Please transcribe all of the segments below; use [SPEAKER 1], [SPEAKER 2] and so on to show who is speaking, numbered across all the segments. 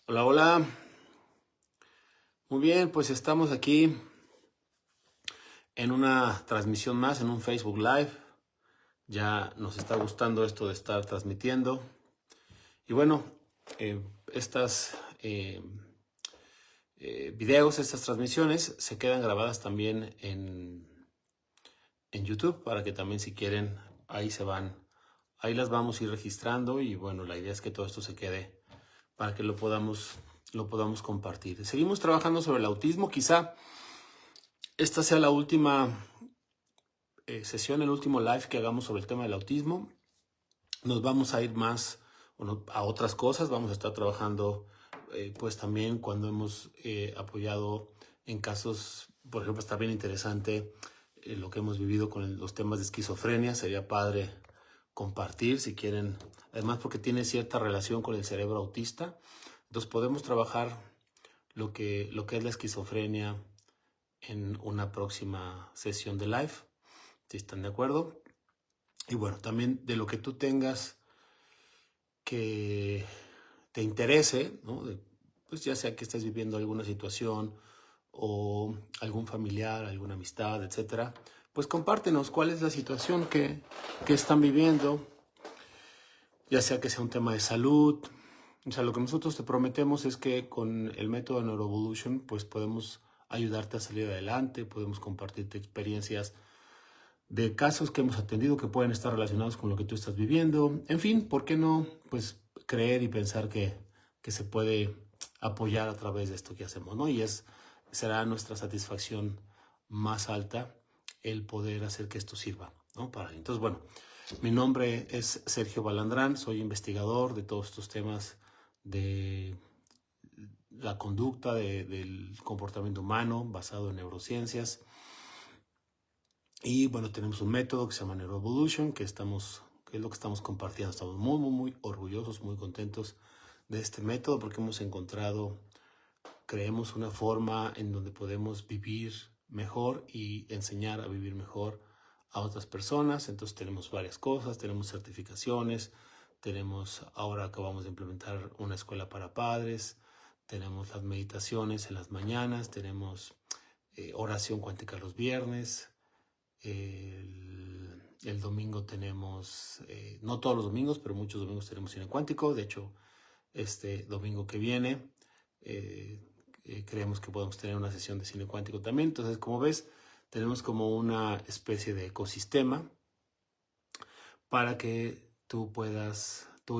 [SPEAKER 1] Hola, hola. Muy bien, pues estamos aquí en una transmisión más, en un Facebook Live. Ya nos está gustando esto de estar transmitiendo. Y bueno, estas videos, estas transmisiones se quedan grabadas también en YouTube para que también si quieren, ahí se van, ahí las vamos a ir registrando y bueno, la idea es que todo esto se quede para que lo podamos compartir. Seguimos trabajando sobre el autismo, quizá esta sea la última sesión, el último live que hagamos sobre el tema del autismo. Nos vamos a ir más a otras cosas, vamos a estar trabajando pues también cuando hemos apoyado en casos, por ejemplo, está bien interesante lo que hemos vivido con los temas de esquizofrenia, sería padre compartir si quieren, además porque tiene cierta relación con el cerebro autista, entonces podemos trabajar lo que es la esquizofrenia en una próxima sesión de live, si están de acuerdo. Y bueno, también de lo que tú tengas que te interese, ¿no? Pues ya sea que estés viviendo alguna situación o algún familiar, alguna amistad, etcétera, pues compártenos cuál es la situación que están viviendo, ya sea un tema de salud. O sea, lo que nosotros te prometemos es que con el método Neuroevolution, pues podemos ayudarte a salir adelante, podemos compartirte experiencias de casos que hemos atendido que pueden estar relacionados con lo que tú estás viviendo. En fin, ¿por qué no? Pues creer y pensar que se puede apoyar a través de esto que hacemos, ¿no? Será nuestra satisfacción más alta el poder hacer que esto sirva, ¿no? Entonces, bueno, mi nombre es Sergio Balandrán, soy investigador de todos estos temas de la conducta, del comportamiento humano basado en neurociencias. Y bueno, tenemos un método que se llama Neuroevolution, que es lo que estamos compartiendo. Estamos muy, muy, muy orgullosos, muy contentos de este método porque hemos encontrado, creemos una forma en donde podemos vivir mejor y enseñar a vivir mejor a otras personas. Entonces tenemos varias cosas, tenemos certificaciones, ahora acabamos de implementar una escuela para padres, tenemos las meditaciones en las mañanas, tenemos oración cuántica los viernes. El domingo tenemos, no todos los domingos, pero muchos domingos tenemos cine cuántico. De hecho, este domingo que viene creemos que podemos tener una sesión de cine cuántico también. Entonces, como ves, tenemos como una especie de ecosistema para que tú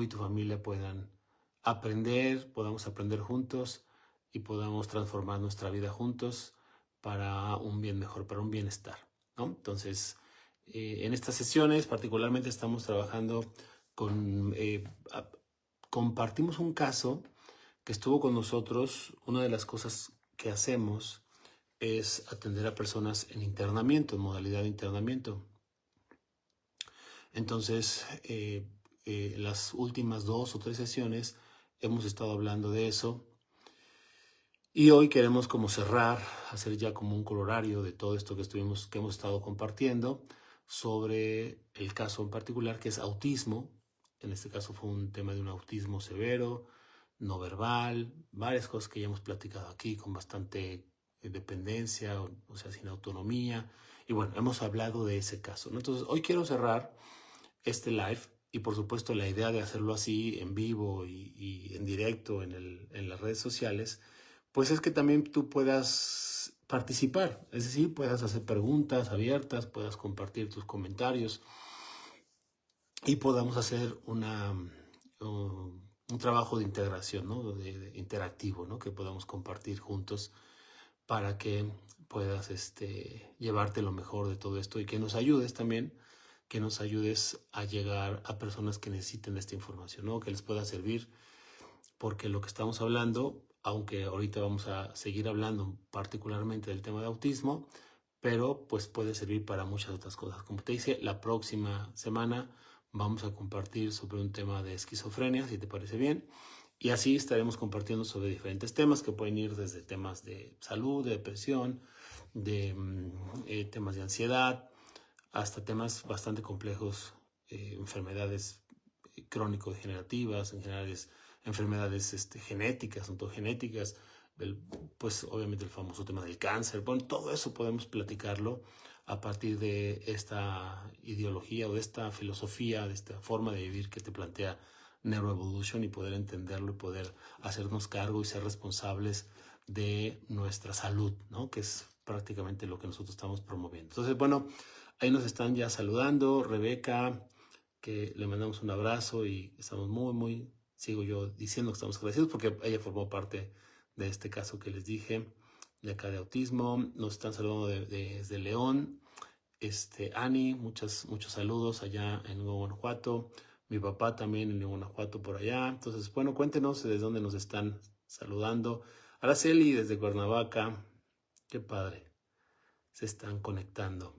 [SPEAKER 1] y tu familia puedan podamos aprender juntos y podamos transformar nuestra vida juntos para un bien mejor, para un bienestar, ¿no? Entonces, en estas sesiones particularmente estamos trabajando compartimos un caso que estuvo con nosotros. Una de las cosas que hacemos es atender a personas en internamiento, en modalidad de internamiento. Entonces, las últimas 2 o 3 sesiones hemos estado hablando de eso y hoy queremos como cerrar, hacer ya como un colorario de todo esto que hemos estado compartiendo sobre el caso en particular que es autismo. En este caso fue un tema de un autismo severo, no verbal, varias cosas que ya hemos platicado aquí con bastante dependencia, o sea, sin autonomía. Y bueno, hemos hablado de ese caso, ¿no? Entonces, hoy quiero cerrar este live y por supuesto la idea de hacerlo así en vivo y en directo en las redes sociales, pues es que también tú puedas participar, es decir, puedas hacer preguntas abiertas, puedas compartir tus comentarios y podamos hacer un trabajo de integración, ¿no? De interactivo, ¿no? Que podamos compartir juntos para que puedas llevarte lo mejor de todo esto y que nos ayudes también, que nos ayudes a llegar a personas que necesiten esta información, ¿no? Que les pueda servir, porque lo que estamos hablando, aunque ahorita vamos a seguir hablando particularmente del tema de autismo, pero pues puede servir para muchas otras cosas. Como te dice, la próxima semana vamos a compartir sobre un tema de esquizofrenia, si te parece bien. Y así estaremos compartiendo sobre diferentes temas que pueden ir desde temas de salud, de depresión, de temas de ansiedad, hasta temas bastante complejos, enfermedades crónico-degenerativas, enfermedades genéticas, ontogenéticas, pues obviamente el famoso tema del cáncer. Bueno, todo eso podemos platicarlo a partir de esta ideología o de esta filosofía, de esta forma de vivir que te plantea Neuroevolution, y poder entenderlo y poder hacernos cargo y ser responsables de nuestra salud, ¿no? Que es prácticamente lo que nosotros estamos promoviendo. Entonces, bueno, ahí nos están ya saludando. Rebeca, que le mandamos un abrazo y estamos sigo yo diciendo que estamos agradecidos porque ella formó parte de este caso que les dije, de acá de autismo. Nos están saludando desde León. Ani, muchos saludos allá en Nuevo Guanajuato. Mi papá también en Nuevo Guanajuato por allá. Entonces, bueno, cuéntenos desde dónde nos están saludando. Araceli desde Cuernavaca. Qué padre. Se están conectando.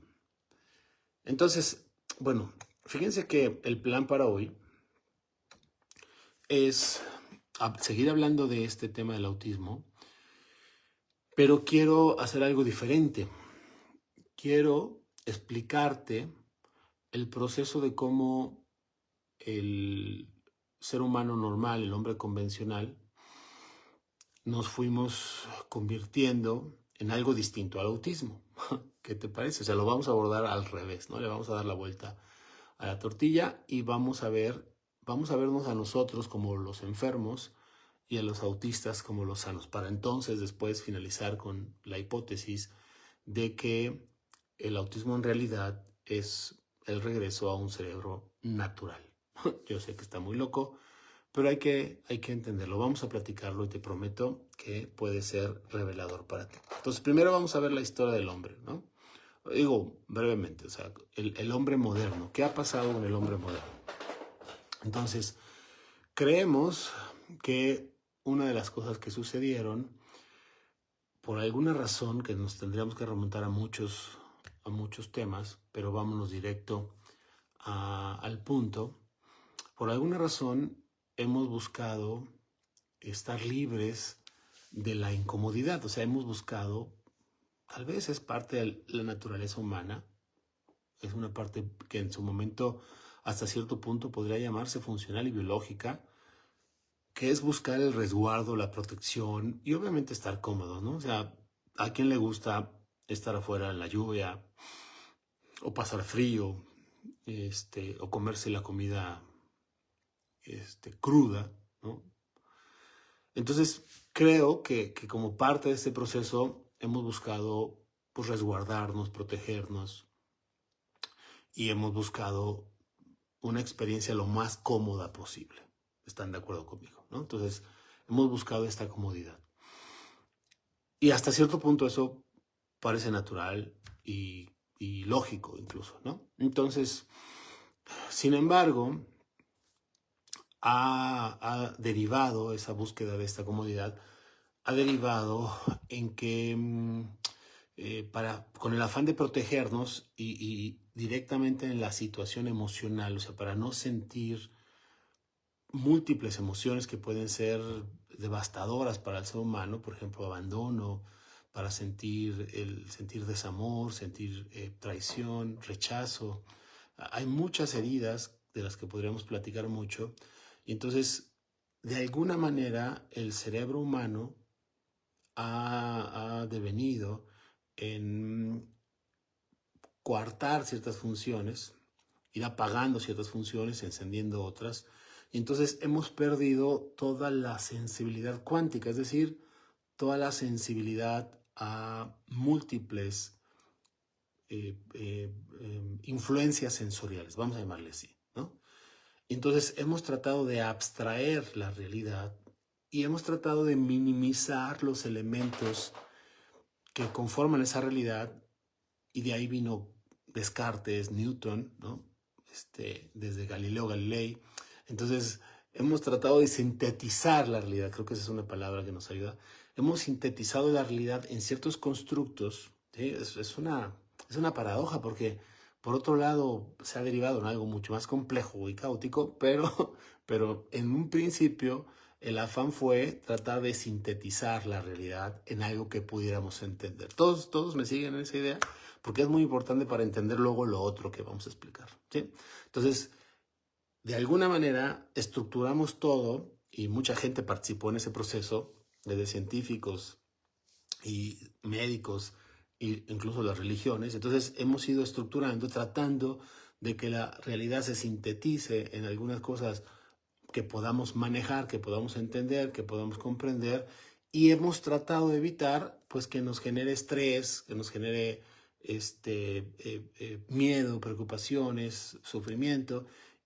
[SPEAKER 1] Entonces, bueno, fíjense que el plan para hoy es seguir hablando de este tema del autismo, pero quiero hacer algo diferente. Quiero explicarte el proceso de cómo el ser humano normal, el hombre convencional, nos fuimos convirtiendo en algo distinto al autismo. ¿Qué te parece? O sea, lo vamos a abordar al revés, ¿no? Le vamos a dar la vuelta a la tortilla y vamos a vernos a nosotros como los enfermos y a los autistas como los sanos, para entonces después finalizar con la hipótesis de que el autismo en realidad es el regreso a un cerebro natural. Yo sé que está muy loco, pero hay que entenderlo. Vamos a platicarlo y te prometo que puede ser revelador para ti. Entonces, primero vamos a ver la historia del hombre, ¿no? Digo brevemente, o sea, el hombre moderno. ¿Qué ha pasado con el hombre moderno? Entonces, creemos que una de las cosas que sucedieron, por alguna razón que nos tendríamos que remontar a muchos temas, pero vámonos directo al punto. Por alguna razón hemos buscado estar libres de la incomodidad, o sea, hemos buscado, tal vez es parte de la naturaleza humana, es una parte que en su momento hasta cierto punto podría llamarse funcional y biológica, que es buscar el resguardo, la protección y obviamente estar cómodo, ¿no? O sea, ¿a quién le gusta estar afuera en la lluvia o pasar frío, o comerse la comida cruda, ¿no? Entonces, creo que como parte de este proceso hemos buscado pues resguardarnos, protegernos, y hemos buscado una experiencia lo más cómoda posible. ¿Están de acuerdo conmigo, no? Entonces, hemos buscado esta comodidad. Y hasta cierto punto eso parece natural y lógico incluso, ¿no? Entonces, sin embargo, ha derivado esa búsqueda de esta comodidad, ha derivado en que con el afán de protegernos y directamente en la situación emocional, o sea, para no sentir múltiples emociones que pueden ser devastadoras para el ser humano, por ejemplo, abandono, para sentir desamor, sentir traición, rechazo. Hay muchas heridas de las que podríamos platicar mucho, y entonces, de alguna manera, el cerebro humano ha devenido en coartar ciertas funciones, ir apagando ciertas funciones, encendiendo otras, y entonces hemos perdido toda la sensibilidad cuántica, es decir, toda la sensibilidad a múltiples influencias sensoriales, vamos a llamarle así, ¿no? Entonces hemos tratado de abstraer la realidad y hemos tratado de minimizar los elementos que conforman esa realidad, y de ahí vino Descartes, Newton, ¿no? Desde Galileo Galilei. Entonces, hemos tratado de sintetizar la realidad, creo que esa es una palabra que nos ayuda. Hemos sintetizado la realidad en ciertos constructos, ¿sí? Es una paradoja, porque por otro lado se ha derivado en algo mucho más complejo y caótico, pero en un principio el afán fue tratar de sintetizar la realidad en algo que pudiéramos entender. Todos me siguen en esa idea, porque es muy importante para entender luego lo otro que vamos a explicar, ¿sí? Entonces, de alguna manera estructuramos todo y mucha gente participó en ese proceso, desde científicos y médicos e incluso las religiones. Entonces hemos ido estructurando, tratando de que la realidad se sintetice en algunas cosas que podamos manejar, que podamos entender, que podamos comprender, y hemos tratado de evitar pues que nos genere estrés, que nos genere miedo, preocupaciones, sufrimiento,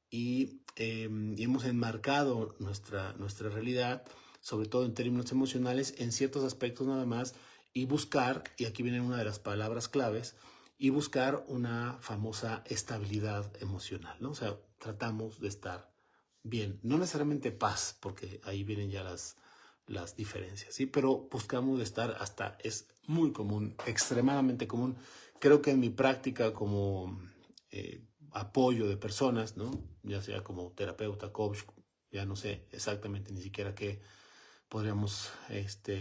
[SPEAKER 1] y hemos enmarcado nuestra realidad, sobre todo en términos emocionales, en ciertos aspectos nada más, y buscar, y aquí viene una de las palabras claves, y buscar una famosa estabilidad emocional, ¿no? O sea, tratamos de estar bien, no necesariamente paz, porque ahí vienen ya las diferencias, ¿sí? Pero buscamos de estar hasta, es muy común, extremadamente común. Creo que en mi práctica como apoyo de personas, ¿no? Ya sea como terapeuta, coach, ya no sé exactamente ni siquiera qué podríamos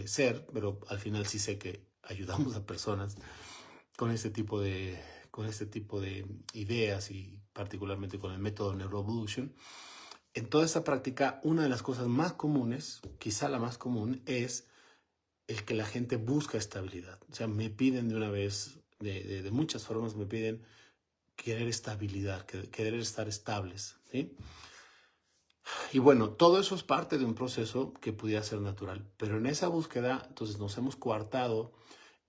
[SPEAKER 1] ser, pero al final sí sé que ayudamos a personas con este tipo de ideas y particularmente con el método Neuroevolution. En toda esta práctica, una de las cosas más comunes, quizá la más común, es el que la gente busca estabilidad. O sea, me piden de una vez, de muchas formas me piden querer estabilidad, querer estar estables, ¿sí? Y bueno, todo eso es parte de un proceso que pudiera ser natural, pero en esa búsqueda, entonces nos hemos coartado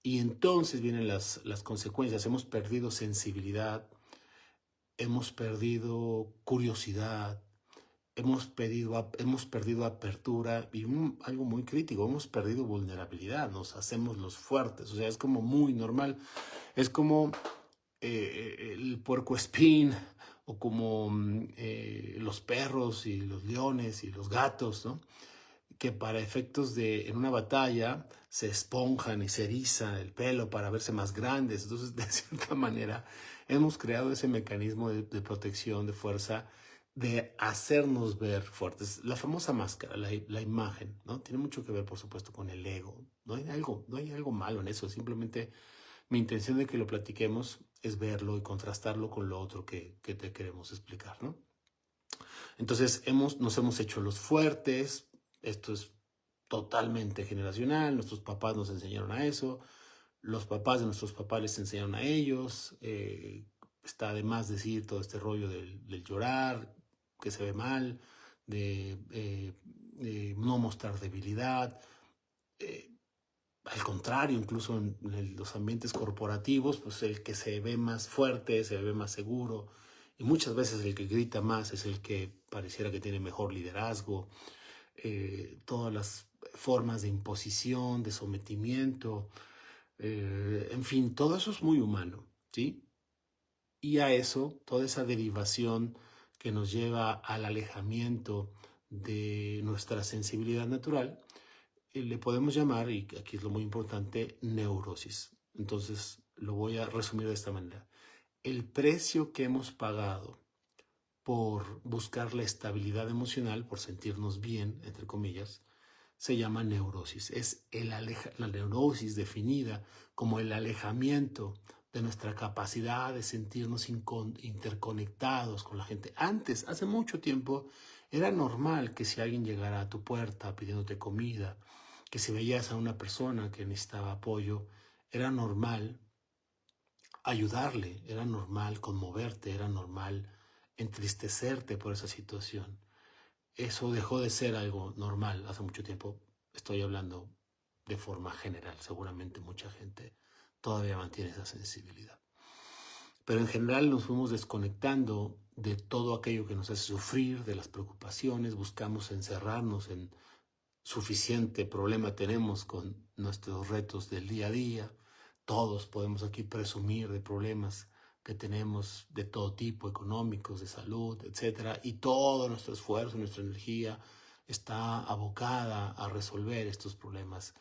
[SPEAKER 1] y entonces vienen las consecuencias. Hemos perdido sensibilidad, hemos perdido curiosidad, hemos perdido apertura y algo muy crítico, hemos perdido vulnerabilidad, nos hacemos los fuertes, o sea, es como muy normal, es como el puercoespín o como los perros y los leones y los gatos, ¿no? Que para efectos en una batalla se esponjan y se eriza el pelo para verse más grandes. Entonces, de cierta manera, hemos creado ese mecanismo de protección, de fuerza, de hacernos ver fuertes. La famosa máscara, la imagen, ¿no? Tiene mucho que ver, por supuesto, con el ego. No hay algo malo en eso, simplemente mi intención de que lo platiquemos es verlo y contrastarlo con lo otro que te queremos explicar, ¿no? Entonces nos hemos hecho los fuertes, esto es totalmente generacional, nuestros papás nos enseñaron a eso, los papás de nuestros papás les enseñaron a ellos, está de más decir todo este rollo del llorar, que se ve mal, de no mostrar debilidad, al contrario, incluso en los ambientes corporativos, pues el que se ve más fuerte, se ve más seguro, y muchas veces el que grita más es el que pareciera que tiene mejor liderazgo. Todas las formas de imposición, de sometimiento, en fin, todo eso es muy humano, ¿sí? Y a eso, toda esa derivación que nos lleva al alejamiento de nuestra sensibilidad natural, le podemos llamar, y aquí es lo muy importante, neurosis. Entonces, lo voy a resumir de esta manera. El precio que hemos pagado por buscar la estabilidad emocional, por sentirnos bien, entre comillas, se llama neurosis. Es la neurosis definida como el alejamiento de nuestra capacidad de sentirnos interconectados con la gente. Antes, hace mucho tiempo, era normal que si alguien llegara a tu puerta pidiéndote comida, que si veías a una persona que necesitaba apoyo, era normal ayudarle, era normal conmoverte, era normal entristecerte por esa situación. Eso dejó de ser algo normal hace mucho tiempo. Estoy hablando de forma general. Seguramente mucha gente todavía mantiene esa sensibilidad. Pero en general nos fuimos desconectando de todo aquello que nos hace sufrir, de las preocupaciones. Buscamos encerrarnos en suficiente problema tenemos con nuestros retos del día a día. Todos podemos aquí presumir de problemas que tenemos de todo tipo, económicos, de salud, etcétera, y todo nuestro esfuerzo, nuestra energía está abocada a resolver estos problemas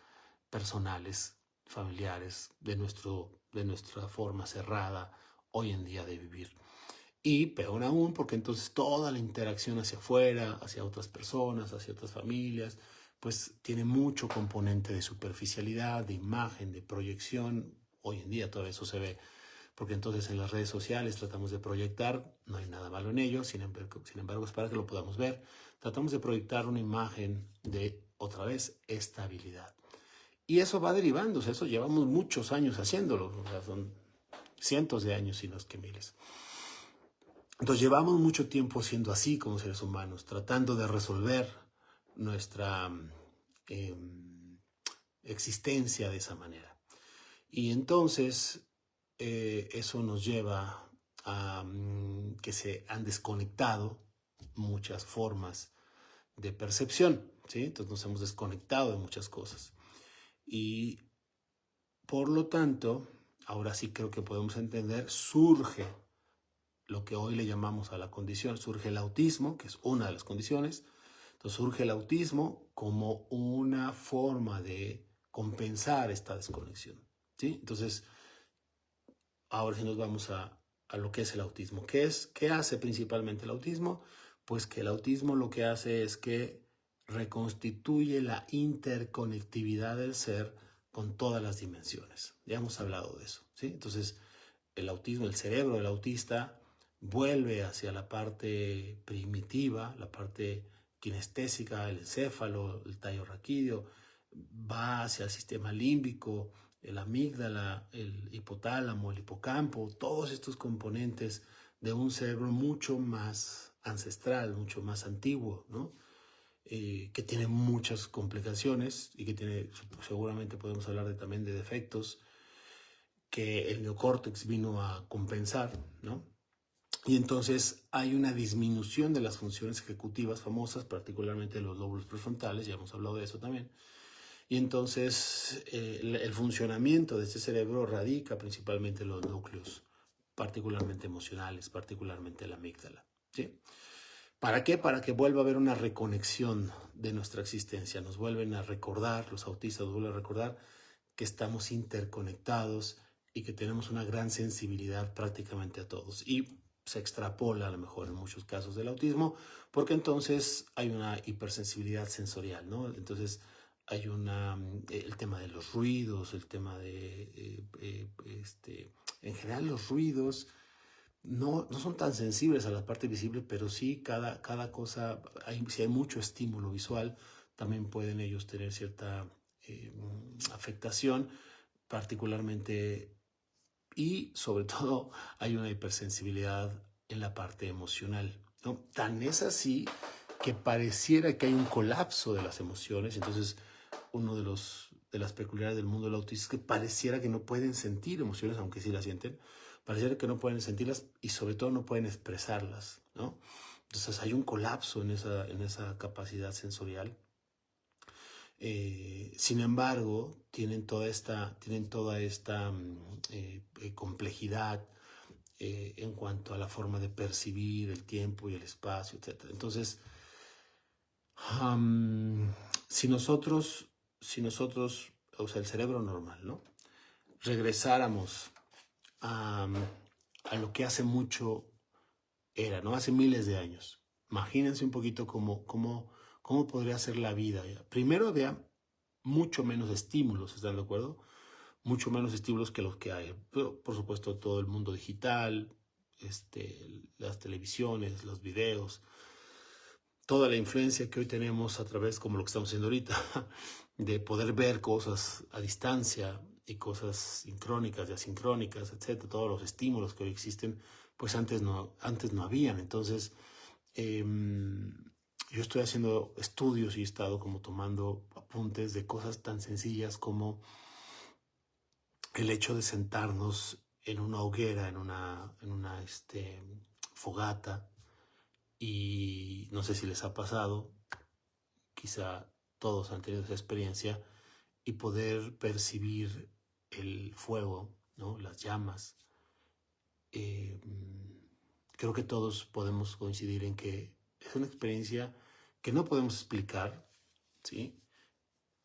[SPEAKER 1] personales, familiares, de nuestra forma cerrada hoy en día de vivir. Y peor aún, porque entonces toda la interacción hacia afuera, hacia otras personas, hacia otras familias, pues tiene mucho componente de superficialidad, de imagen, de proyección. Hoy en día todo eso se ve porque entonces en las redes sociales tratamos de proyectar, no hay nada malo en ello, sin embargo es para que lo podamos ver, tratamos de proyectar una imagen de, otra vez, estabilidad. Y eso va derivando, o sea, eso llevamos muchos años haciéndolo, o sea, son cientos de años, si no es que miles. Entonces llevamos mucho tiempo siendo así como seres humanos, tratando de resolver nuestra eh, existencia de esa manera. Y entonces eso nos lleva a que se han desconectado muchas formas de percepción, ¿sí? Entonces nos hemos desconectado de muchas cosas. Y por lo tanto, ahora sí creo que podemos entender, surge lo que hoy le llamamos a la condición, surge el autismo, que es una de las condiciones. Entonces surge el autismo como una forma de compensar esta desconexión, ¿sí? Entonces, ahora sí nos vamos a lo que es el autismo. ¿Qué hace principalmente el autismo? Pues que el autismo lo que hace es que reconstituye la interconectividad del ser con todas las dimensiones. Ya hemos hablado de eso, ¿sí? Entonces, el autismo, el cerebro del autista vuelve hacia la parte primitiva, la parte kinestésica, el encéfalo, el tallo raquídeo, va hacia el sistema límbico, el amígdala, el hipotálamo, el hipocampo, todos estos componentes de un cerebro mucho más ancestral, mucho más antiguo, ¿no? Que tiene muchas complicaciones y que tiene, seguramente podemos hablar también de defectos que el neocórtex vino a compensar, ¿no? Y entonces hay una disminución de las funciones ejecutivas famosas, particularmente los lóbulos prefrontales, ya hemos hablado de eso también. Y entonces el funcionamiento de este cerebro radica principalmente en los núcleos, particularmente emocionales, particularmente la amígdala, ¿sí? ¿Para qué? Para que vuelva a haber una reconexión de nuestra existencia. Nos vuelven a recordar, los autistas nos vuelven a recordar que estamos interconectados y que tenemos una gran sensibilidad prácticamente a todos. Y se extrapola a lo mejor en muchos casos del autismo, porque entonces hay una hipersensibilidad sensorial, ¿no? Entonces hay el tema de los ruidos, el tema de, en general los ruidos no son tan sensibles a la parte visible, pero sí cada cosa, si hay mucho estímulo visual, también pueden ellos tener cierta afectación, particularmente, y sobre todo hay una hipersensibilidad en la parte emocional, ¿no? Tan es así que pareciera que hay un colapso de las emociones. Entonces, uno de las peculiaridades del mundo del autismo es que pareciera que no pueden sentir emociones, aunque sí las sienten, pareciera que no pueden sentirlas y sobre todo no pueden expresarlas, ¿no? Entonces hay un colapso en esa capacidad sensorial. Sin embargo, tienen toda esta complejidad en cuanto a la forma de percibir el tiempo y el espacio, etc. Entonces, si nosotros, o sea, el cerebro normal, ¿no? Regresáramos a lo que hace mucho era, ¿no? Hace miles de años. Imagínense un poquito cómo podría ser la vida. Primero había mucho menos estímulos, ¿están de acuerdo? Mucho menos estímulos que los que hay. Pero, por supuesto, todo el mundo digital, las televisiones, los videos, toda la influencia que hoy tenemos a través, como lo que estamos haciendo ahorita, de poder ver cosas a distancia y cosas sincrónicas y asincrónicas, etcétera, todos los estímulos que hoy existen, pues antes no habían. Entonces, yo estoy haciendo estudios y he estado como tomando apuntes de cosas tan sencillas como el hecho de sentarnos en una hoguera, en una fogata, y no sé si les ha pasado, quizá todos han tenido esa experiencia, y poder percibir el fuego, ¿no? Las llamas. Creo que todos podemos coincidir en que es una experiencia que no podemos explicar, ¿sí?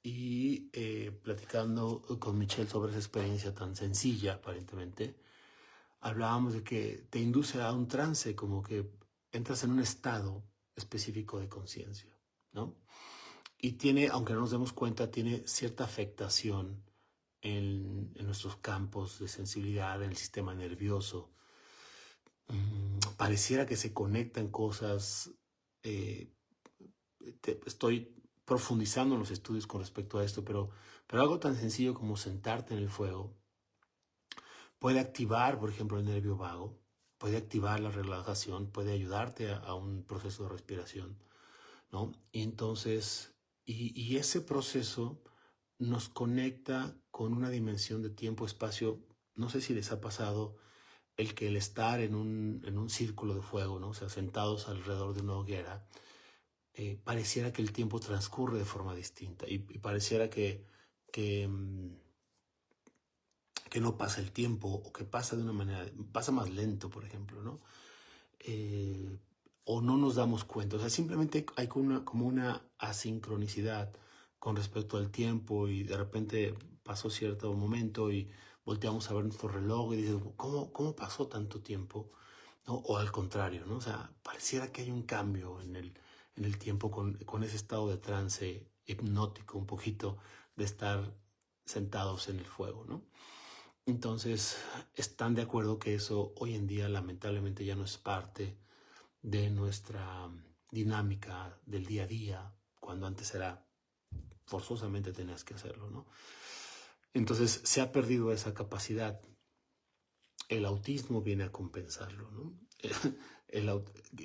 [SPEAKER 1] Y platicando con Michelle sobre esa experiencia tan sencilla, aparentemente, hablábamos de que te induce a un trance, como que entras en un estado específico de conciencia, ¿no? Y tiene, aunque no nos demos cuenta, tiene cierta afectación en nuestros campos de sensibilidad, en el sistema nervioso. Pareciera que se conectan cosas. Estoy profundizando en los estudios con respecto a esto, pero algo tan sencillo como sentarte en el fuego puede activar, por ejemplo, el nervio vago, puede activar la relajación, puede ayudarte a un proceso de respiración, ¿no? Y entonces, y ese proceso nos conecta con una dimensión de tiempo-espacio. No sé si les ha pasado el estar en un círculo de fuego, ¿no? O sea, sentados alrededor de una hoguera, pareciera que el tiempo transcurre de forma distinta y pareciera que, que no pasa el tiempo o que pasa de una manera, pasa más lento, por ejemplo, ¿no? O no nos damos cuenta. O sea, simplemente hay como una asincronicidad con respecto al tiempo y de repente pasó cierto momento y volteamos a ver nuestro reloj y dices, ¿cómo pasó tanto tiempo? ¿No? O al contrario, ¿no? O sea, pareciera que hay un cambio en el tiempo con ese estado de trance hipnótico, un poquito de estar sentados en el fuego, ¿no? Entonces, están de acuerdo que eso hoy en día lamentablemente ya no es parte de nuestra dinámica del día a día, cuando antes era forzosamente tenías que hacerlo, ¿no? Entonces se ha perdido esa capacidad. El autismo viene a compensarlo, ¿no?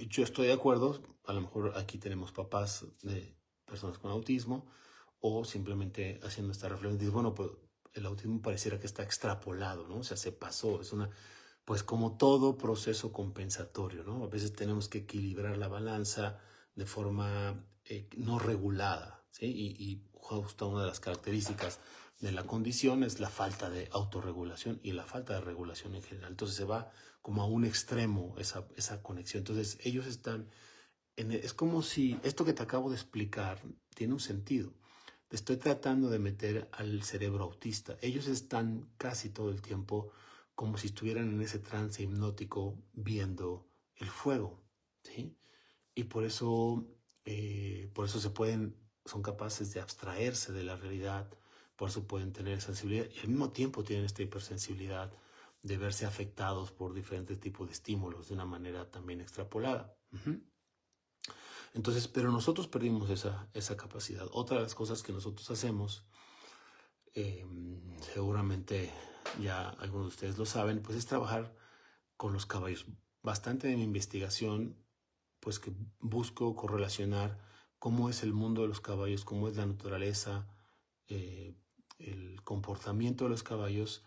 [SPEAKER 1] Yo estoy de acuerdo, a lo mejor aquí tenemos papás de personas con autismo o simplemente haciendo esta reflexión, dices, bueno, pues el autismo pareciera que está extrapolado, ¿no? O sea, se pasó, es una, pues como todo proceso compensatorio, ¿no? A veces tenemos que equilibrar la balanza de forma no regulada, ¿sí? Y justo una de las características de la condición es la falta de autorregulación y la falta de regulación en general. Entonces se va como a un extremo esa conexión. Entonces ellos están, es como si esto que te acabo de explicar tiene un sentido. Te estoy tratando de meter al cerebro autista. Ellos están casi todo el tiempo como si estuvieran en ese trance hipnótico viendo el fuego, ¿sí? Y por eso son capaces de abstraerse de la realidad, por eso pueden tener sensibilidad y al mismo tiempo tienen esta hipersensibilidad de verse afectados por diferentes tipos de estímulos de una manera también extrapolada. Entonces, pero nosotros perdimos esa capacidad. Otra de las cosas que nosotros hacemos, seguramente ya algunos de ustedes lo saben, pues es trabajar con los caballos. Bastante de mi investigación, pues que busco correlacionar cómo es el mundo de los caballos, cómo es la naturaleza, el comportamiento de los caballos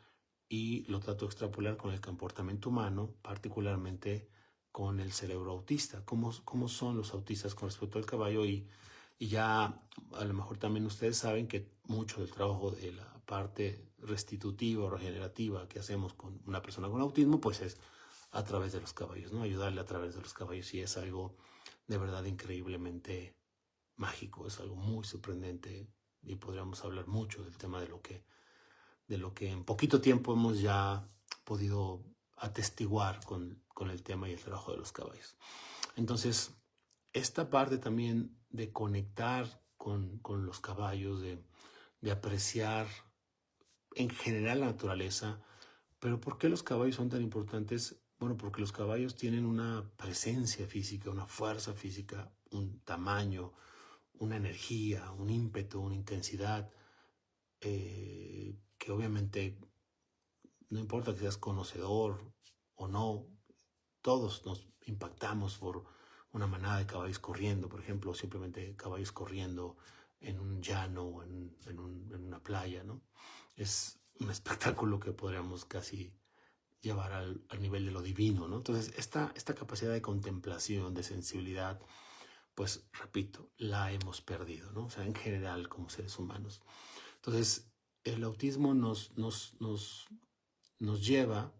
[SPEAKER 1] y lo trato de extrapolar con el comportamiento humano, particularmente con el cerebro autista, cómo son los autistas con respecto al caballo y ya a lo mejor también ustedes saben que mucho del trabajo de la parte restitutiva o regenerativa que hacemos con una persona con autismo, pues es a través de los caballos, ¿no? Ayudarle a través de los caballos y es algo de verdad increíblemente mágico, es algo muy sorprendente y podríamos hablar mucho del tema de lo que en poquito tiempo hemos ya podido atestiguar con el tema y el trabajo de los caballos. Entonces, esta parte también de conectar con los caballos, de apreciar en general la naturaleza, pero ¿por qué los caballos son tan importantes? Bueno, porque los caballos tienen una presencia física, una fuerza física, un tamaño, una energía, un ímpetu, una intensidad, que obviamente no importa que seas conocedor o no, todos nos impactamos por una manada de caballos corriendo, por ejemplo, o simplemente caballos corriendo en un llano o en una playa, ¿no? Es un espectáculo que podríamos casi llevar al nivel de lo divino, ¿no? Entonces, esta capacidad de contemplación, de sensibilidad, pues, repito, la hemos perdido, ¿no? O sea, en general, como seres humanos. Entonces, el autismo nos lleva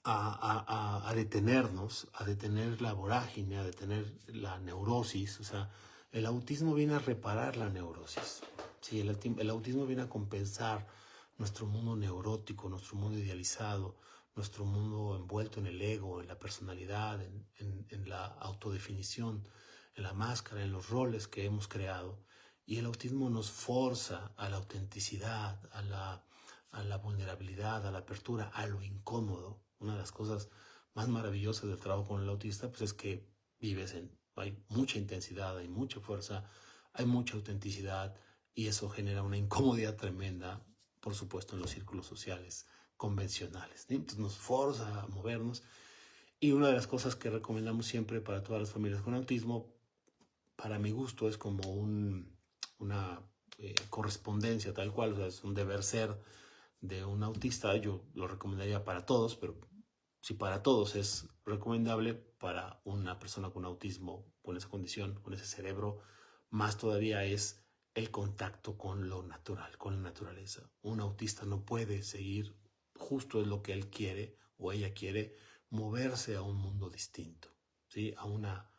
[SPEAKER 1] a detenernos, a detener la vorágine, a detener la neurosis. O sea, el autismo viene a reparar la neurosis. Sí, el autismo viene a compensar nuestro mundo neurótico, nuestro mundo idealizado, nuestro mundo envuelto en el ego, en la personalidad, en la autodefinición, en la máscara, en los roles que hemos creado. Y el autismo nos forza a la autenticidad, a la vulnerabilidad, a la apertura, a lo incómodo. Una de las cosas más maravillosas del trabajo con el autista pues es que hay mucha intensidad, hay mucha fuerza, hay mucha autenticidad y eso genera una incomodidad tremenda, por supuesto, en los círculos sociales convencionales, ¿sí? Entonces nos forza a movernos y una de las cosas que recomendamos siempre para todas las familias con autismo, para mi gusto, es como una correspondencia tal cual, o sea, es un deber ser de un autista. Yo lo recomendaría para todos, pero si para todos es recomendable, para una persona con autismo, con esa condición, con ese cerebro, más todavía es el contacto con lo natural, con la naturaleza. Un autista no puede seguir, justo es lo que él quiere o ella quiere, moverse a un mundo distinto, ¿sí? A una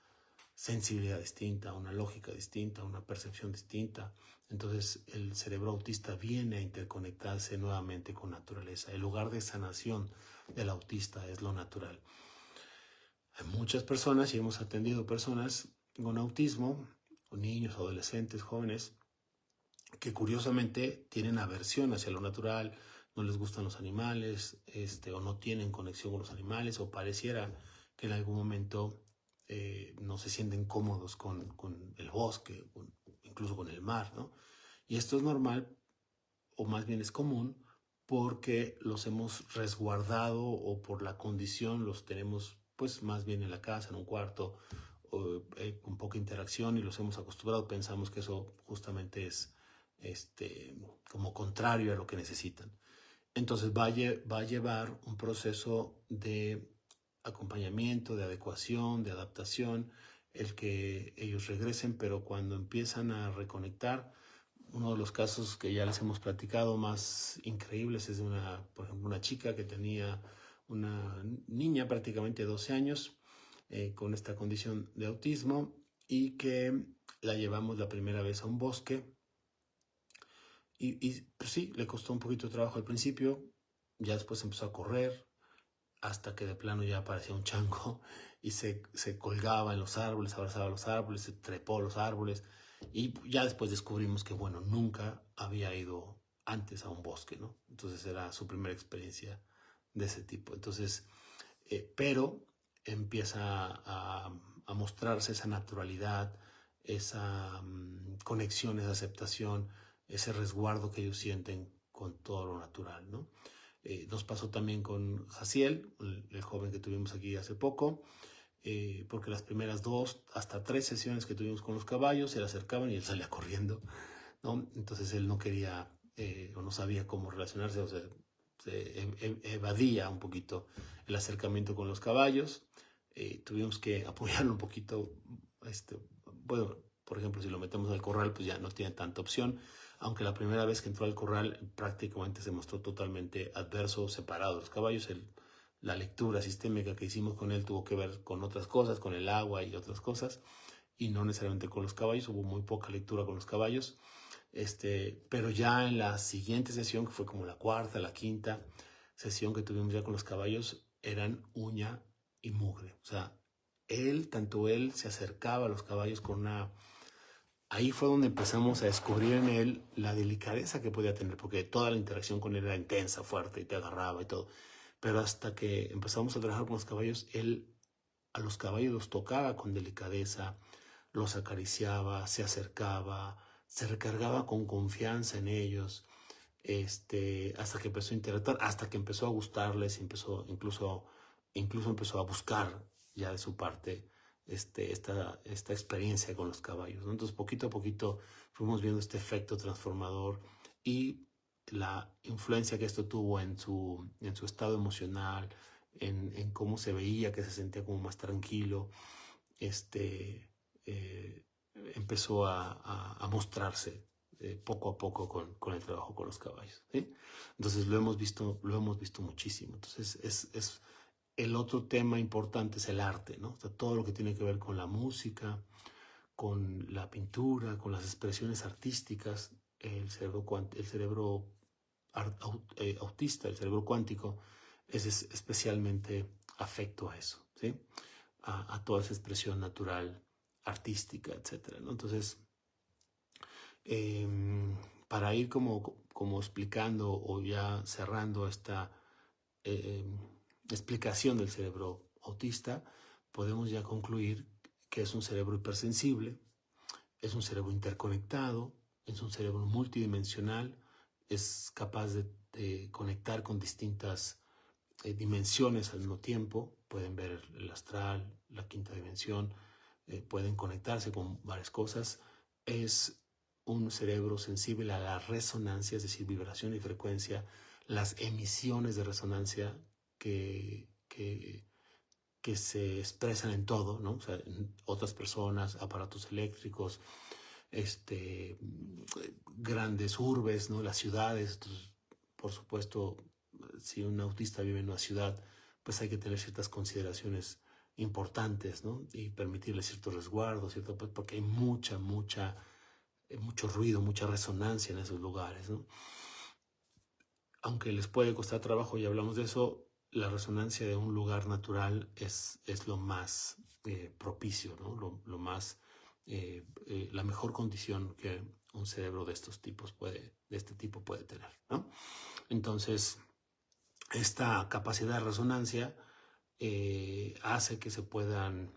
[SPEAKER 1] sensibilidad distinta, a una lógica distinta, a una percepción distinta. Entonces el cerebro autista viene a interconectarse nuevamente con naturaleza. El lugar de sanación del autista es lo natural. Hay muchas personas y hemos atendido personas con autismo, niños, adolescentes, jóvenes, que curiosamente tienen aversión hacia lo natural, no les gustan los animales, o no tienen conexión con los animales, o pareciera que en algún momento no se sienten cómodos con el bosque, incluso con el mar, ¿no? Y esto es normal, o más bien es común, porque los hemos resguardado o por la condición los tenemos pues más bien en la casa, en un cuarto, con poca interacción y los hemos acostumbrado. Pensamos que eso justamente es como contrario a lo que necesitan. Entonces va a llevar un proceso de acompañamiento, de adecuación, de adaptación, el que ellos regresen, pero cuando empiezan a reconectar, uno de los casos que ya les hemos platicado más increíbles es de por ejemplo, una chica que tenía una niña prácticamente de 12 años con esta condición de autismo y que la llevamos la primera vez a un bosque y pues sí, le costó un poquito de trabajo al principio, ya después empezó a correr, hasta que de plano ya parecía un chango y se colgaba en los árboles, abrazaba los árboles, se trepó a los árboles y ya después descubrimos que, bueno, nunca había ido antes a un bosque, ¿no? Entonces era su primera experiencia de ese tipo. Entonces, pero empieza a mostrarse esa naturalidad, esa conexión, esa aceptación, ese resguardo que ellos sienten con todo lo natural, ¿no? Nos pasó también con Jaciel, el joven que tuvimos aquí hace poco, porque las primeras 2 hasta 3 sesiones que tuvimos con los caballos se le acercaban y él salía corriendo, ¿no? Entonces él no quería o no sabía cómo relacionarse, o sea, se evadía un poquito el acercamiento con los caballos. Tuvimos que apoyarlo un poquito. Bueno, por ejemplo, si lo metemos al corral, pues ya no tiene tanta opción. Aunque la primera vez que entró al corral prácticamente se mostró totalmente adverso, separado de los caballos. La lectura sistémica que hicimos con él tuvo que ver con otras cosas, con el agua y otras cosas, y no necesariamente con los caballos. Hubo muy poca lectura con los caballos. Pero ya en la siguiente sesión, que fue como la cuarta, la quinta sesión que tuvimos ya con los caballos, eran uña y mugre. O sea, tanto él se acercaba a los caballos con una... Ahí fue donde empezamos a descubrir en él la delicadeza que podía tener, porque toda la interacción con él era intensa, fuerte, y te agarraba y todo. Pero hasta que empezamos a trabajar con los caballos, él a los caballos los tocaba con delicadeza, los acariciaba, se acercaba, se recargaba con confianza en ellos, hasta que empezó a interactuar, hasta que empezó a gustarles, incluso empezó a buscar ya de su parte esta experiencia con los caballos, ¿no? Entonces, poquito a poquito fuimos viendo este efecto transformador y la influencia que esto tuvo en su estado emocional, en cómo se veía, que se sentía como más tranquilo, eh, empezó a mostrarse poco a poco con el trabajo con los caballos, ¿sí? Entonces lo hemos visto muchísimo. Entonces es el otro tema importante es el arte, ¿no? O sea, todo lo que tiene que ver con la música, con la pintura, con las expresiones artísticas, el cerebro autista, el cerebro cuántico, es especialmente afecto a eso, ¿sí? A toda esa expresión natural, artística, etcétera, ¿no? Entonces, Para ir como explicando o ya cerrando esta eh, explicación del cerebro autista, podemos ya concluir que es un cerebro hipersensible, es un cerebro interconectado, es un cerebro multidimensional, es capaz de conectar con distintas dimensiones al mismo tiempo, pueden ver el astral, la quinta dimensión, pueden conectarse con varias cosas. Es un cerebro sensible a la resonancia, es decir, vibración y frecuencia, las emisiones de resonancia que se expresan en todo, ¿no? O sea, en otras personas, aparatos eléctricos, grandes urbes, ¿no? Las ciudades. Entonces, por supuesto, si un autista vive en una ciudad, pues hay que tener ciertas consideraciones importantes, ¿no? Y permitirle ciertos resguardos, ¿cierto? Pues porque hay mucho ruido, mucha resonancia en esos lugares, ¿no? Aunque les puede costar trabajo, ya hablamos de eso, la resonancia de un lugar natural es lo más propicio, ¿no? Lo más, la mejor condición que un cerebro de este tipo puede tener, ¿no? Entonces, esta capacidad de resonancia hace que se puedan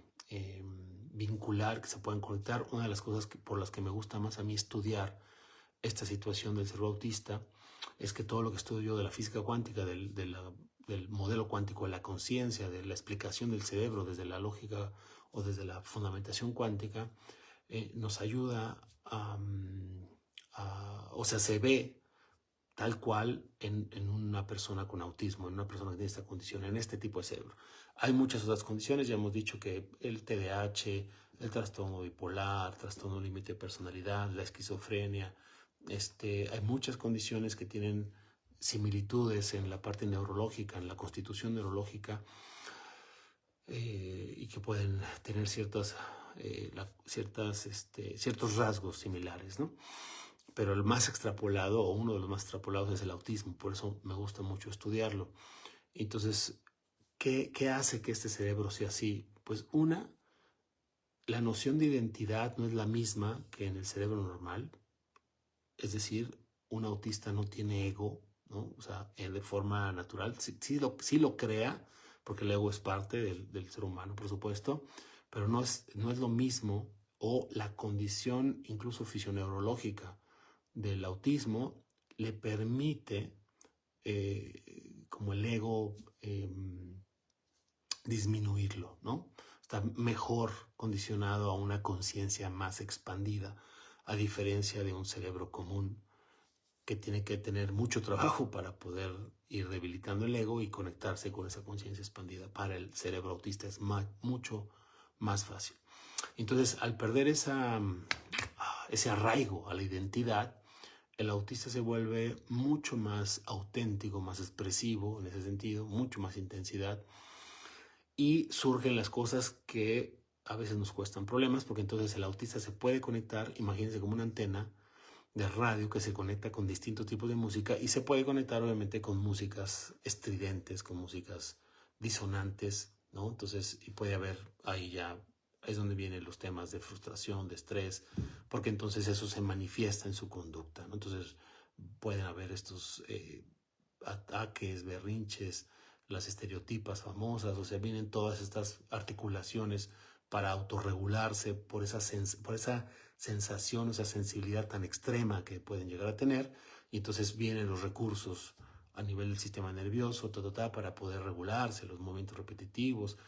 [SPEAKER 1] vincular, que se puedan conectar. Una de las cosas por las que me gusta más a mí estudiar esta situación del cerebro autista es que todo lo que estudio yo de la física cuántica, del modelo cuántico de la conciencia, de la explicación del cerebro desde la lógica o desde la fundamentación cuántica, nos ayuda o sea, se ve tal cual en una persona con autismo, en una persona que tiene esta condición, en este tipo de cerebro. Hay muchas otras condiciones, ya hemos dicho que el TDAH, el trastorno bipolar, trastorno límite de personalidad, la esquizofrenia, hay muchas condiciones que tienen similitudes en la parte neurológica, en la constitución neurológica, y que pueden tener ciertos rasgos similares, ¿no? Pero el más extrapolado, o uno de los más extrapolados, es el autismo. Por eso me gusta mucho estudiarlo. Entonces, ¿qué hace que este cerebro sea así? Pues la noción de identidad no es la misma que en el cerebro normal. Es decir, un autista no tiene ego, ¿no? O sea, de forma natural. Sí lo crea, porque el ego es parte del ser humano, por supuesto, pero no es lo mismo, o la condición incluso fisioneurológica del autismo le permite, como el ego, disminuirlo, ¿no? Está mejor condicionado a una conciencia más expandida, a diferencia de un cerebro común que tiene que tener mucho trabajo para poder ir debilitando el ego y conectarse con esa conciencia expandida. Para el cerebro autista es mucho más fácil. Entonces, al perder ese arraigo a la identidad, el autista se vuelve mucho más auténtico, más expresivo en ese sentido, mucho más intensidad, y surgen las cosas que a veces nos cuestan problemas, porque entonces el autista se puede conectar, imagínense, como una antena de radio que se conecta con distintos tipos de música, y se puede conectar obviamente con músicas estridentes, con músicas disonantes, ¿no? Entonces, y puede haber ahí ya, es donde vienen los temas de frustración, de estrés, porque entonces eso se manifiesta en su conducta, ¿no? Entonces pueden haber estos ataques, berrinches, las estereotipas famosas, o sea, vienen todas estas articulaciones para autorregularse por esa sensación, esa sensibilidad tan extrema que pueden llegar a tener, y entonces vienen los recursos a nivel del sistema nervioso, para poder regularse, los movimientos repetitivos,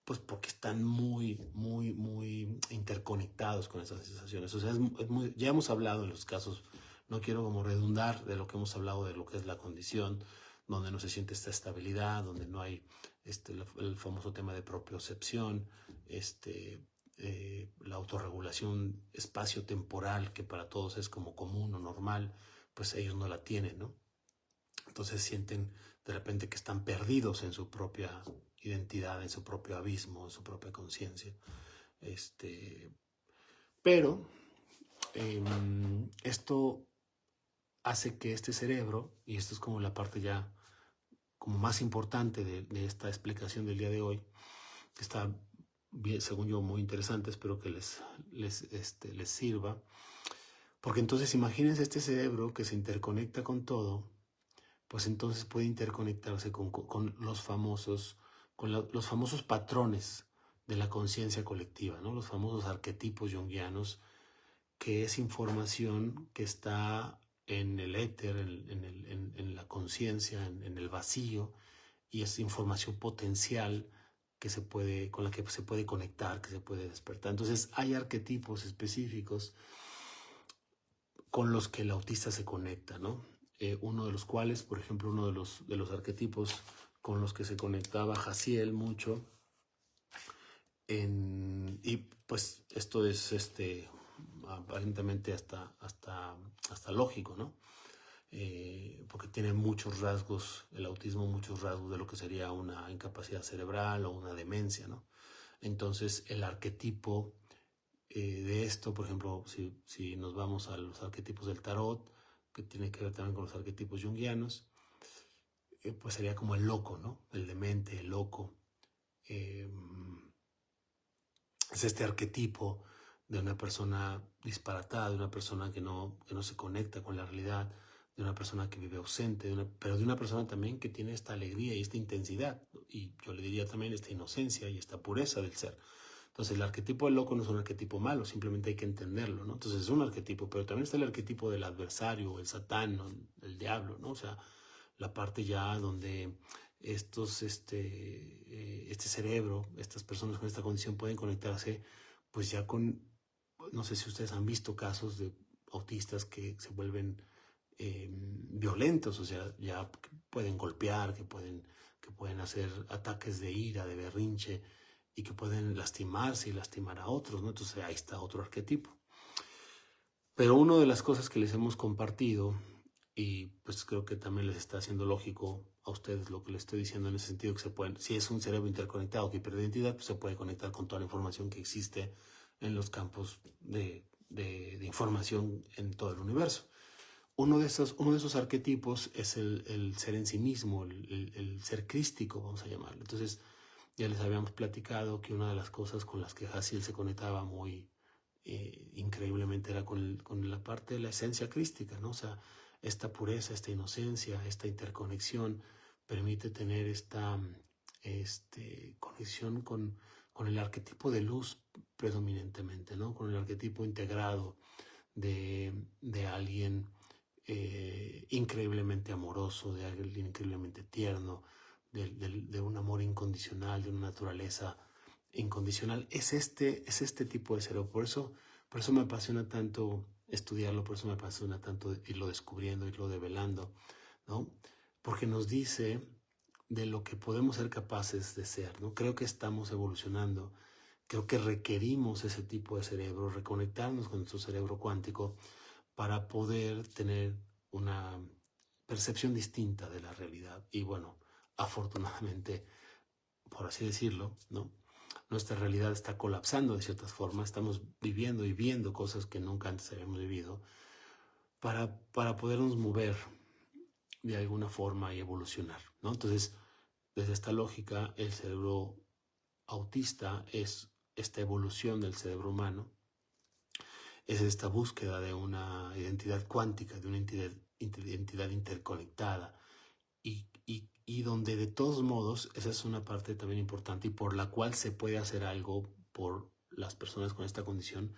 [SPEAKER 1] pues porque están muy, muy, muy interconectados con esas sensaciones. O sea, ya hemos hablado en los casos, no quiero como redundar de lo que hemos hablado, de lo que es la condición, donde no se siente esta estabilidad, donde no hay el famoso tema de propiocepción, la autorregulación espacio-temporal, que para todos es como común o normal, pues ellos no la tienen, ¿no? Entonces sienten de repente que están perdidos en su propia identidad, en su propio abismo, en su propia conciencia. Pero esto hace que este cerebro, y esto es como la parte ya como más importante de esta explicación del día de hoy, que está, bien, según yo, muy interesante, espero que les sirva, Porque entonces imagínense este cerebro que se interconecta con todo, pues entonces puede interconectarse con los famosos, los famosos patrones de la conciencia colectiva, ¿no? Los famosos arquetipos junguianos, que es información que está en el éter, en la conciencia, en el vacío, y es información potencial que se puede, con la que se puede conectar, que se puede despertar. Entonces hay arquetipos específicos con los que el autista se conecta, ¿no? Uno de los cuales, por ejemplo, uno de los arquetipos con los que se conectaba Jaciel mucho, y pues esto es aparentemente hasta lógico, ¿no? Porque tiene muchos rasgos, el autismo, muchos rasgos de lo que sería una incapacidad cerebral o una demencia, ¿no? Entonces, el arquetipo de esto, por ejemplo, si nos vamos a los arquetipos del tarot, que tiene que ver también con los arquetipos junguianos, pues sería como el loco, ¿no? El demente, el loco. Es este arquetipo de una persona disparatada, de una persona que no se conecta con la realidad, de una persona que vive ausente, pero de una persona también que tiene esta alegría y esta intensidad, y yo le diría también esta inocencia y esta pureza del ser. Entonces el arquetipo del loco no es un arquetipo malo, simplemente hay que entenderlo, ¿no? Entonces es un arquetipo, pero también está el arquetipo del adversario, el satán, ¿no? El diablo, ¿no? O sea, la parte ya donde este cerebro, estas personas con esta condición pueden conectarse pues ya con, no sé si ustedes han visto casos de autistas que se vuelven violentos, o sea, ya pueden golpear, que pueden hacer ataques de ira, de berrinche, y que pueden lastimarse y lastimar a otros, ¿no? Entonces ahí está otro arquetipo. Pero una de las cosas que les hemos compartido, y pues creo que también les está haciendo lógico a ustedes lo que les estoy diciendo en ese sentido, que se pueden, si es un cerebro interconectado que pierde identidad, pues se puede conectar con toda la información que existe en los campos de información en todo el universo. Uno de esos arquetipos es el ser en sí mismo, el ser crístico, vamos a llamarlo. Entonces, ya les habíamos platicado que una de las cosas con las que Jaciel se conectaba muy increíblemente era con la parte de la esencia crística, ¿no? O sea, esta pureza, esta inocencia, esta interconexión permite tener esta conexión con el arquetipo de luz predominantemente, ¿no? Con el arquetipo integrado de alguien increíblemente amoroso, de alguien increíblemente tierno, de un amor incondicional, de una naturaleza incondicional. Es este tipo de cerebro. Por eso me apasiona tanto estudiarlo, por eso me apasiona tanto irlo descubriendo, irlo develando, ¿no? Porque nos dice de lo que podemos ser capaces de ser, ¿no? Creo que estamos evolucionando, creo que requerimos ese tipo de cerebro, reconectarnos con nuestro cerebro cuántico para poder tener una percepción distinta de la realidad. Y bueno, afortunadamente, por así decirlo, ¿no? Nuestra realidad está colapsando de ciertas formas, estamos viviendo y viendo cosas que nunca antes habíamos vivido para podernos mover de alguna forma y evolucionar, ¿no? Entonces, desde esta lógica, el cerebro autista es esta evolución del cerebro humano, es esta búsqueda de una identidad cuántica, de una identidad interconectada, y donde de todos modos esa es una parte también importante y por la cual se puede hacer algo por las personas con esta condición,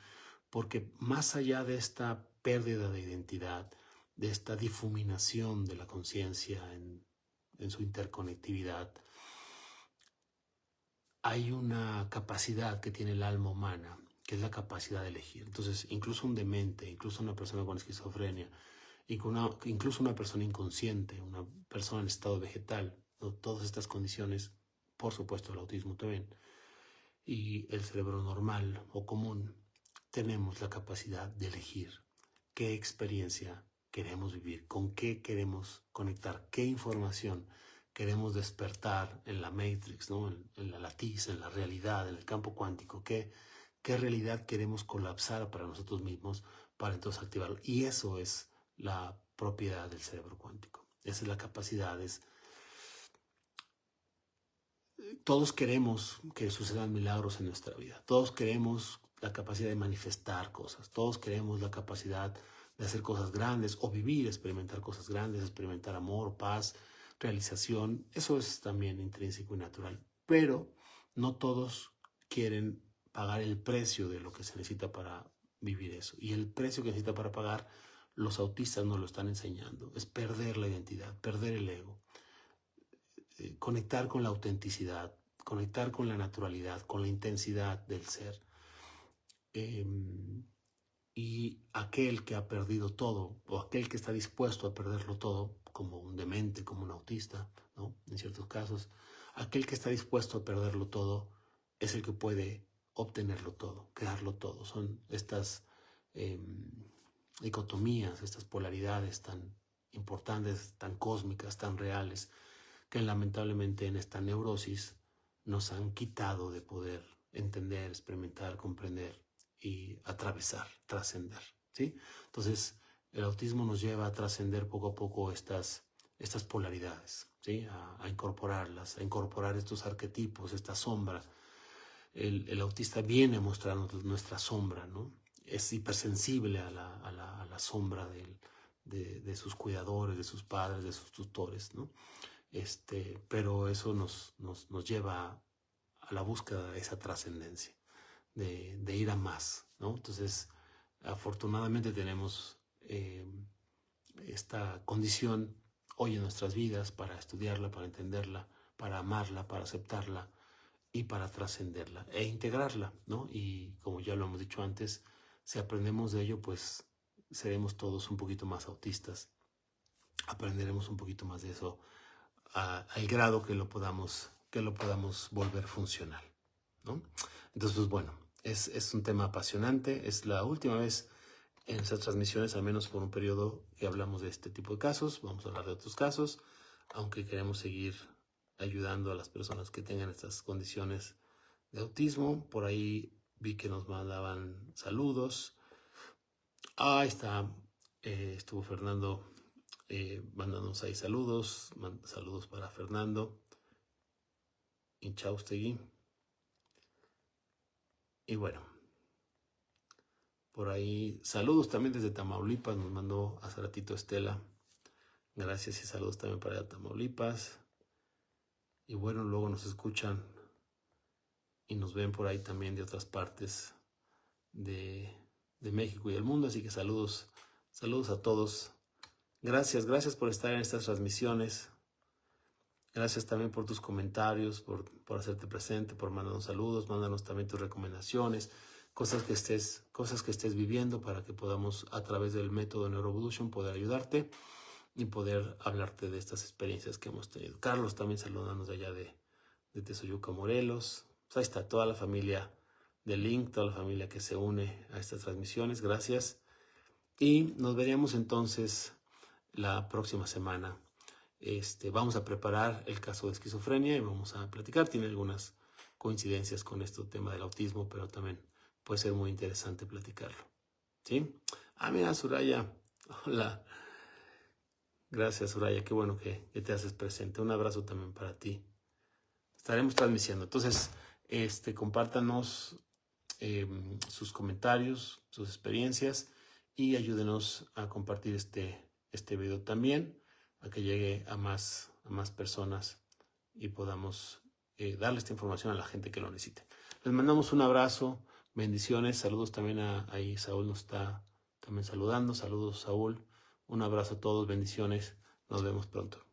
[SPEAKER 1] porque más allá de esta pérdida de identidad, de esta difuminación de la conciencia en su interconectividad, hay una capacidad que tiene el alma humana, que es la capacidad de elegir. Entonces, incluso un demente, incluso una persona con esquizofrenia, incluso una persona inconsciente, una persona en estado vegetal, ¿no? Todas estas condiciones, por supuesto el autismo también, y el cerebro normal o común, tenemos la capacidad de elegir qué experiencia queremos vivir, con qué queremos conectar, qué información queremos despertar en la Matrix, ¿no? en la latiz, en la realidad, en el campo cuántico, qué realidad queremos colapsar para nosotros mismos para entonces activarlo. Y eso es la propiedad del cerebro cuántico. Esa es la capacidad. Todos queremos que sucedan milagros en nuestra vida. Todos queremos la capacidad de manifestar cosas. Todos queremos la capacidad de hacer cosas grandes o vivir, experimentar cosas grandes, experimentar amor, paz, realización. Eso es también intrínseco y natural. Pero no todos quieren pagar el precio de lo que se necesita para vivir eso. Y el precio que necesita para pagar, los autistas nos lo están enseñando. Es perder la identidad, perder el ego, conectar con la autenticidad, conectar con la naturalidad, con la intensidad del ser. Y aquel que ha perdido todo, o aquel que está dispuesto a perderlo todo, como un demente, como un autista, ¿no? En ciertos casos, aquel que está dispuesto a perderlo todo es el que puede obtenerlo todo, crearlo todo. Son estas dicotomías, estas polaridades tan importantes, tan cósmicas, tan reales, que lamentablemente en esta neurosis nos han quitado de poder entender, experimentar, comprender y atravesar, trascender, ¿sí? Entonces, el autismo nos lleva a trascender poco a poco estas polaridades, ¿sí? A incorporarlas, a incorporar estos arquetipos, esta sombra. El autista viene a mostrarnos nuestra sombra, ¿no? Es hipersensible a la sombra de sus cuidadores, de sus padres, de sus tutores, ¿no? Pero eso nos lleva a la búsqueda de esa trascendencia, de ir a más, ¿no? Entonces, afortunadamente tenemos esta condición hoy en nuestras vidas para estudiarla, para entenderla, para amarla, para aceptarla y para trascenderla e integrarla, ¿no? Y como ya lo hemos dicho antes, si aprendemos de ello, pues seremos todos un poquito más autistas, aprenderemos un poquito más de eso al grado que lo podamos volver funcional, ¿no? Entonces, pues bueno, es un tema apasionante. Es la última vez en estas transmisiones, al menos por un periodo, que hablamos de este tipo de casos. Vamos a hablar de otros casos, aunque queremos seguir ayudando a las personas que tengan estas condiciones de autismo. Por ahí vi que nos mandaban saludos. Ahí está, estuvo Fernando mandándonos ahí saludos. Saludos para Fernando Inchaustegui. Y bueno, por ahí saludos también desde Tamaulipas, nos mandó hace ratito Estela. Gracias y saludos también para Tamaulipas. Y bueno, luego nos escuchan y nos ven por ahí también de otras partes de México y el mundo. Así que saludos a todos. Gracias por estar en estas transmisiones. Gracias también por tus comentarios, por hacerte presente, por mandarnos saludos. Mándanos también tus recomendaciones, cosas que estés viviendo para que podamos, a través del método Neuroevolution, poder ayudarte y poder hablarte de estas experiencias que hemos tenido. Carlos también saludándonos de allá de Tezoyuca, Morelos. Pues ahí está toda la familia de Link, toda la familia que se une a estas transmisiones. Gracias. Y nos veríamos entonces la próxima semana. Vamos a preparar el caso de esquizofrenia y vamos a platicar. Tiene algunas coincidencias con este tema del autismo, pero también puede ser muy interesante platicarlo, ¿sí? Mira, Soraya. Hola. Gracias, Soraya. Qué bueno que te haces presente. Un abrazo también para ti. Estaremos transmitiendo. Entonces, compártanos sus comentarios, sus experiencias y ayúdenos a compartir este video también, a que llegue a más personas y podamos darle esta información a la gente que lo necesite. Les mandamos un abrazo, bendiciones, saludos también ahí Saúl nos está también saludando. Saludos, Saúl. Un abrazo a todos, bendiciones. Nos vemos pronto.